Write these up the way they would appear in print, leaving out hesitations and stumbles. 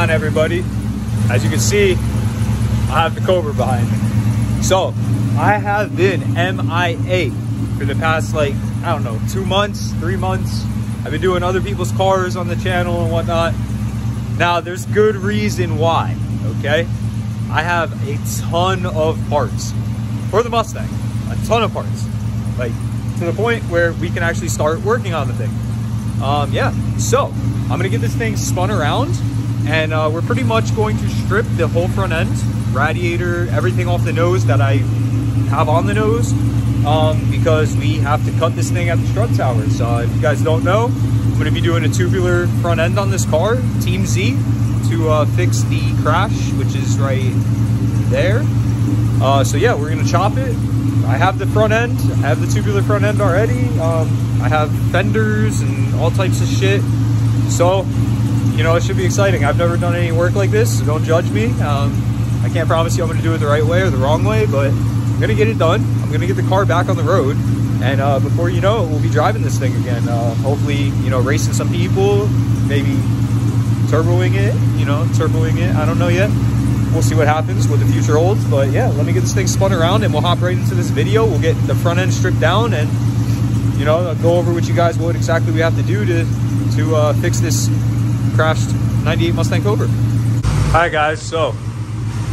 on, everybody? As you can see, I have the Cobra behind me. So I have been MIA for the past, like, I don't know, 2 months, 3 months. I've been doing other people's cars on the channel and whatnot. Now there's good reason why, okay? I have a ton of parts for the Mustang, a ton of parts, like to the point where we can actually start working on the thing. Yeah, so I'm gonna get this thing spun around, and we're pretty much going to strip the whole front end, radiator, everything off the nose that I have on the nose, because we have to cut this thing at the strut towers. If you guys don't know, I'm gonna be doing a tubular front end on this car, Team Z, to fix the crash, which is right there. So yeah, we're gonna chop it. I have the front end, I have the tubular front end already. I have fenders and all types of shit. So, you know, it should be exciting. I've never done any work like this, so don't judge me. I can't promise you I'm gonna do it the right way or the wrong way, but I'm gonna get it done. I'm gonna get the car back on the road, and before you know it, we'll be driving this thing again. Hopefully, you know, racing some people, maybe turboing it, I don't know yet. We'll see what happens, what the future holds. But yeah, let me get this thing spun around and we'll hop right into this video. We'll get the front end stripped down and, you know, I'll go over with you guys what exactly we have to do to fix this crashed 98 Mustang Cobra. All right guys, so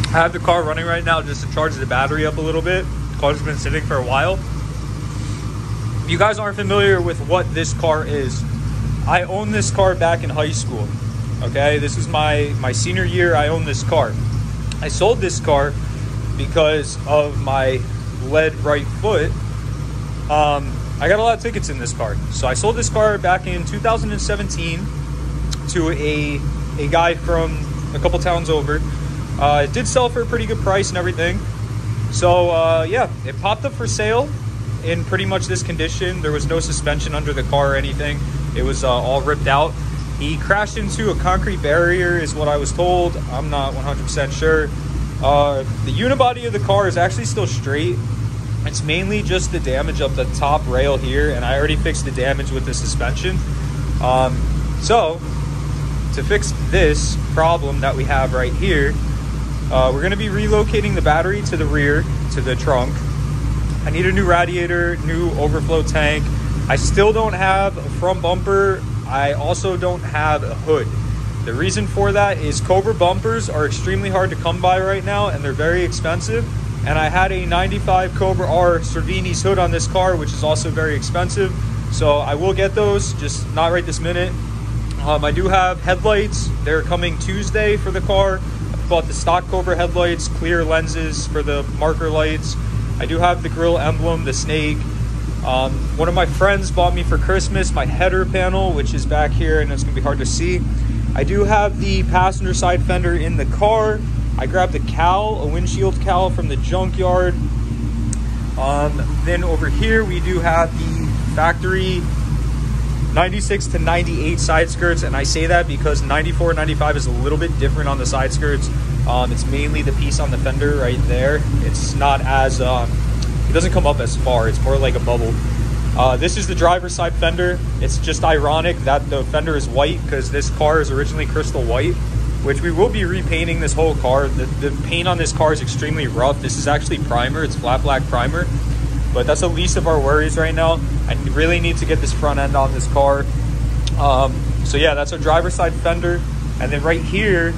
I have the car running right now just to charge the battery up a little bit. The car's been sitting for a while. If you guys aren't familiar with what this car is, I owned this car back in high school. Okay, this was my senior year. I owned this car. I sold this car because of my lead right foot. I got a lot of tickets in this car. So I sold this car back in 2017 to a guy from a couple towns over. It did sell for a pretty good price and everything. So yeah, it popped up for sale in pretty much this condition. There was no suspension under the car or anything. It was all ripped out. He crashed into a concrete barrier is what I was told. I'm not 100% sure. The unibody of the car is actually still straight. It's mainly just the damage of the top rail here, and I already fixed the damage with the suspension. So to fix this problem that we have right here, we're gonna be relocating the battery to the rear, to the trunk. I need a new radiator, new overflow tank. I still don't have a front bumper. I also don't have a hood. The reason for that is Cobra bumpers are extremely hard to come by right now, and they're very expensive. And I had a 95 Cobra R Cervini's hood on this car, which is also very expensive. So I will get those, just not right this minute. I do have headlights. They're coming Tuesday for the car. I bought the stock Cobra headlights, clear lenses for the marker lights. I do have the grill emblem, the snake. One of my friends bought me for Christmas my header panel, which is back here, and it's gonna be hard to see. I do have the passenger side fender in the car. I grabbed a cowl, a windshield cowl from the junkyard. Then over here we do have the factory 96 to 98 side skirts, and I say that because 94 and 95 is a little bit different on the side skirts. It's mainly the piece on the fender right there. It's not as it doesn't come up as far. It's more like a bubble. This is the driver's side fender. It's just ironic that the fender is white because this car is originally crystal white, which we will be repainting this whole car. The paint on this car is extremely rough. This is actually primer. It's flat black primer, but that's the least of our worries right now. I really need to get this front end on this car. So yeah, that's our driver's side fender. And then right here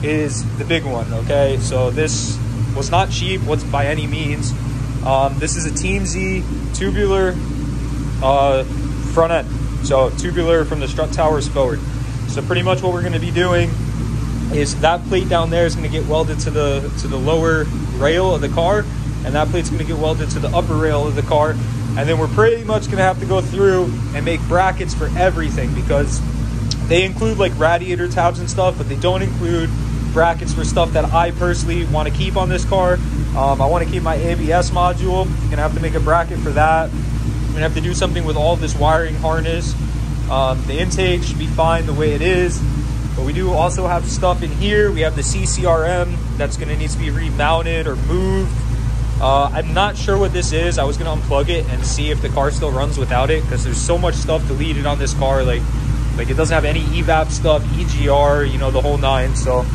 is the big one, okay? So this was not cheap by any means. This is a Team Z tubular front end. So tubular from the strut towers forward. So pretty much what we're gonna be doing is that plate down there is gonna get welded to the lower rail of the car, and that plate's gonna get welded to the upper rail of the car. And then we're pretty much gonna have to go through and make brackets for everything, because they include like radiator tabs and stuff, but they don't include brackets for stuff that I personally want to keep on this car. I want to keep my ABS module. You're gonna have to make a bracket for that. I'm gonna have to do something with all of this wiring harness. The intake should be fine the way it is, but we do also have stuff in here. We have the CCRM that's gonna need to be remounted or moved. I'm not sure what this is. I was gonna unplug it and see if the car still runs without it, because there's so much stuff deleted on this car. Like, Like, it doesn't have any evap stuff, EGR, you know, the whole nine. So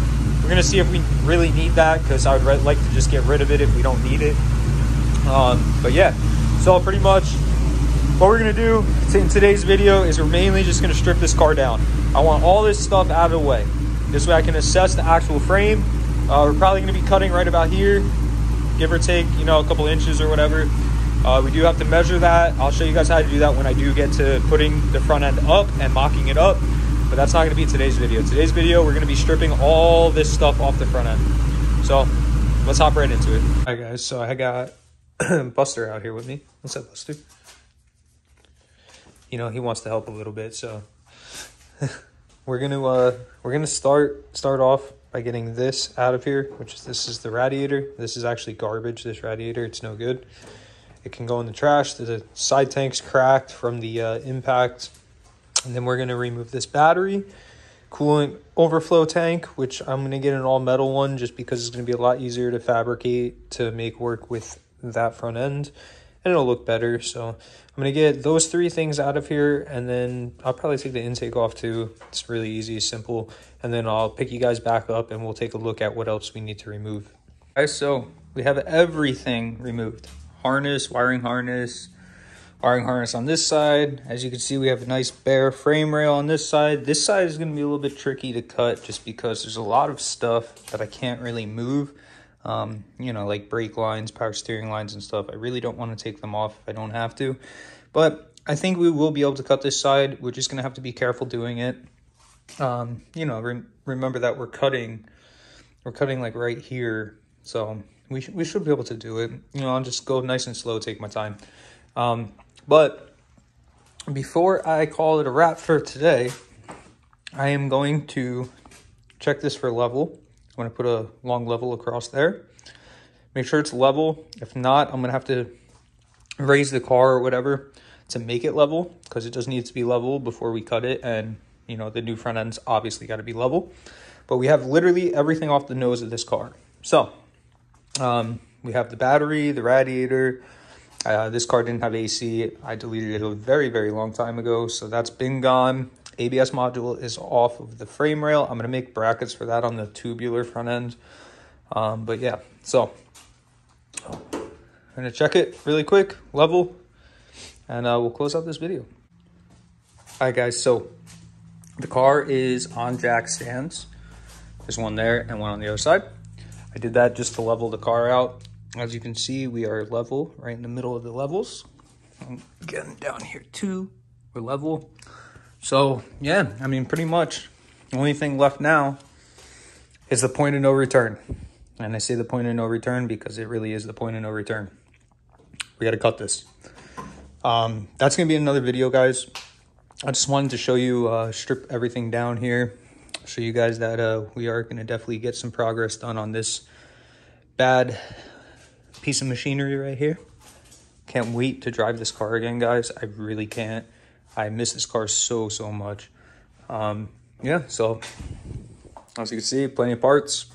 we're gonna see if we really need that, because I would like to just get rid of it if we don't need it. But yeah, so pretty much what we're gonna do in today's video is we're mainly just gonna strip this car down. I want all this stuff out of the way. This way I can assess the actual frame. We're probably gonna be cutting right about here, give or take, you know, a couple inches or whatever. We do have to measure that. I'll show you guys how to do that when I do get to putting the front end up and mocking it up, but that's not gonna be today's video. Today's video, we're gonna be stripping all this stuff off the front end. So let's hop right into it. All right guys, so I got Buster out here with me. What's up, Buster? You know, he wants to help a little bit, so we're gonna start off by getting this out of here, which this is the radiator. This is actually garbage, this radiator. It's no good. It can go in the trash. The side tank's cracked from the impact. And then we're gonna remove this battery, coolant overflow tank, which I'm gonna get an all metal one just because it's gonna be a lot easier to fabricate to make work with that front end, and it'll look better. So I'm gonna get those three things out of here, and then I'll probably take the intake off too. It's really easy, simple. And then I'll pick you guys back up and we'll take a look at what else we need to remove. All right, so we have everything removed. Harness, wiring harness on this side. As you can see, we have a nice bare frame rail on this side. This side is gonna be a little bit tricky to cut just because there's a lot of stuff that I can't really move. You know, like brake lines, power steering lines and stuff. I really don't want to take them off if I don't have to, but I think we will be able to cut this side. We're just gonna have to be careful doing it. You know, remember that we're cutting like right here, so we should be able to do it. You know, I'll just go nice and slow, take my time. But before I call it a wrap for today, I am going to check this for level. I'm going to put a long level across there. Make sure it's level. If not, I'm going to have to raise the car or whatever to make it level, because it does need to be level before we cut it. And, you know, the new front end's obviously got to be level. But we have literally everything off the nose of this car. So we have the battery, the radiator. This car didn't have AC. I deleted it a very, very long time ago, so that's been gone. ABS module is off of the frame rail. I'm going to make brackets for that on the tubular front end. But yeah, so I'm going to check it really quick, level, and we'll close out this video. All right, guys, so the car is on jack stands. There's one there and one on the other side. I did that just to level the car out. As you can see, we are level right in the middle of the levels. I'm getting down here too, we're level. So yeah, I mean, pretty much the only thing left now is the point of no return. And I say the point of no return because it really is the point of no return. We got to cut this. That's going to be another video, guys. I just wanted to show you, strip everything down here. Show you guys that we are going to definitely get some progress done on this bad piece of machinery right here. Can't wait to drive this car again, guys. I really can't. I miss this car so much. Yeah, so as you can see, plenty of parts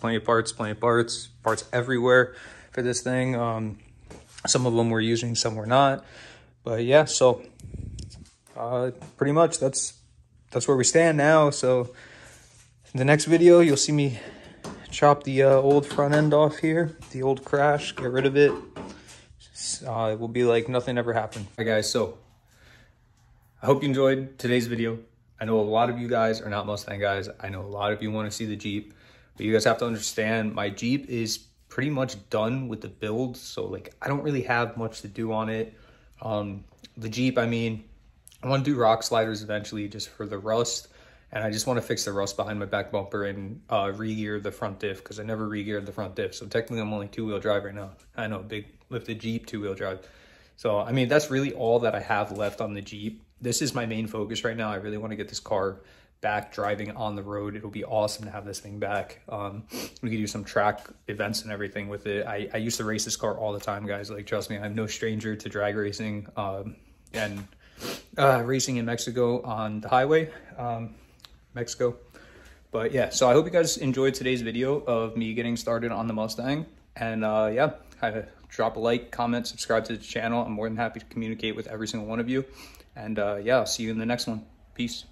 everywhere for this thing. Some of them we're using, some we're not. But yeah, so pretty much that's where we stand now. So in the next video, you'll see me chop the old front end off here, the old crash, get rid of it. It will be like nothing ever happened. All right, guys, so I hope you enjoyed today's video. I know a lot of you guys are not Mustang guys. I know a lot of you want to see the Jeep, but you guys have to understand my Jeep is pretty much done with the build. So like, I don't really have much to do on it. The Jeep, I mean, I want to do rock sliders eventually just for the rust. And I just want to fix the rust behind my back bumper and re-gear the front diff, because I never re-geared the front diff. So technically I'm only two-wheel drive right now. I know, big lifted Jeep, two-wheel drive. So, I mean, that's really all that I have left on the Jeep. This is my main focus right now. I really want to get this car back driving on the road. It'll be awesome to have this thing back. We could do some track events and everything with it. I used to race this car all the time, guys. Like, trust me, I'm no stranger to drag racing and racing in Mexico on the highway. Mexico. But yeah, so I hope you guys enjoyed today's video of me getting started on the Mustang. And yeah, drop a like, comment, subscribe to the channel. I'm more than happy to communicate with every single one of you. And yeah, I'll see you in the next one. Peace.